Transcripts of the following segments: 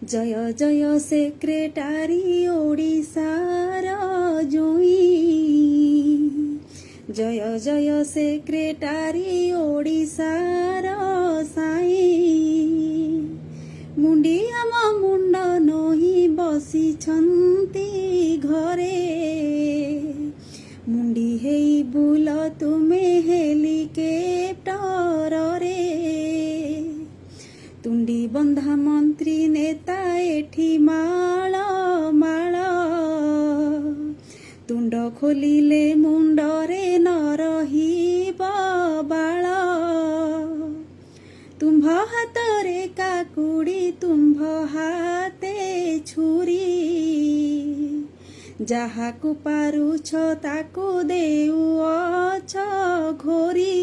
जय जय सेक्रेटारी ओडिशार जोई, जय जय सेक्रेटारी ओडिशार साई। मुंडिया मुंड नही बसी छंती घरे, मुंडी हेई बुल तुमे हेलिकेप्टर रे। तुंडी बंधा मंत्री नेता एठी माळ माळ, तुंड खोलिले मुंडरे न रहिब बाळ। तुम्भ हातरे काकुड़ी, तुम्भ हाते छुरी, जाहाकु पारुछ ताकु देउअछ घोरी।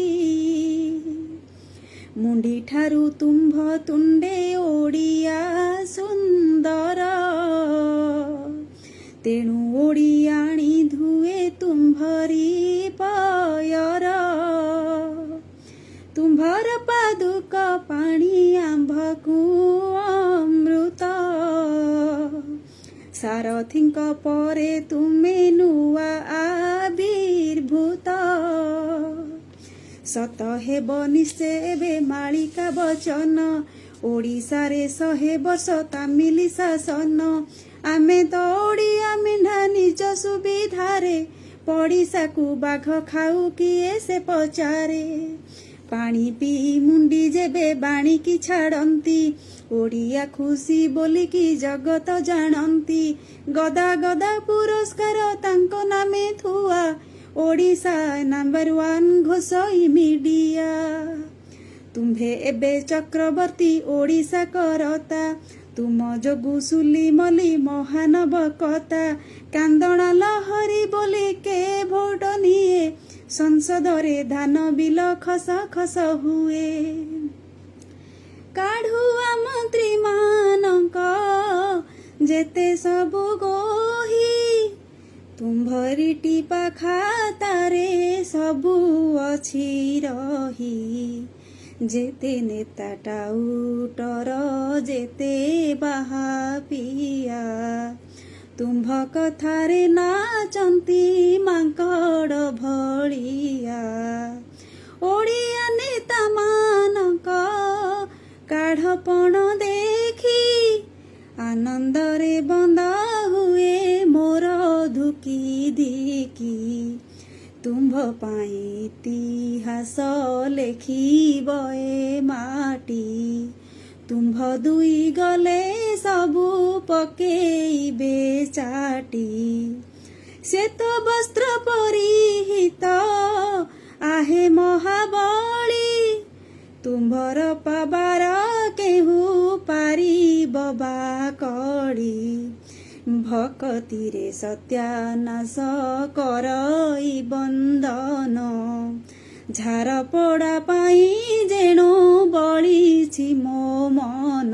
मुंडी ठारू तुम्भ तुंडे ओडिया सुंदर, तेणु ओडियाणी धुए तुम्भरी पयर। तुम्भर पादुक पाणी आंभकु अमृत, सारथिंक परे तुमे नुआ आविर्भूत। सत हेब निश्चय मालिका वचन, ओडिशारे 100 वर्ष तामिली शासन। आमे तो ओडिया मेढा निज सुविधारे, पड़िशाकु बाघ खाऊ किए से पचारे। पानी पी मुंडी जेबे बाणीकी छाड़ती, ओडिया खुशी बोलिकी जगत जानती। गदा गदा पुरस्कार तांको नामे थुआ, ओडिशा नंबर 1 घोषई मीडिया। तुम्भे एबे चक्रवर्ती ओडिशा करता, तुम जोगु सुली मली महानव कथा। कांदणा लहरी बोली के भोट निए, संसद रे धान बिल खस खस हुए। काढ़ुआ मंत्री मानक जेते सबु गोही, तुम्भरी टिपा खातारे सबु अछि रही। जेते नेता टाउटर जेते बाहा पिया, तुम्भ कथारे नाचंती मांकड़ भलिया। ओडिया नेता मानक काढ़पण देखी, आनंदरे बंदा हुए मोर धुकी दिकी। तुम्भ पाई इतिहास लेखिब ए माटी, तुम्भ दुई गले सबु पकेइबे चाटी। श्वेत वस्त्र परिहित आहे महाबली, तुम्भर पाबार केहू पारिब बा कड़ी। भक्तिरे सत्यानाश करई बंदन, झारपड़ा पाई जेणु बलिछि मो मन।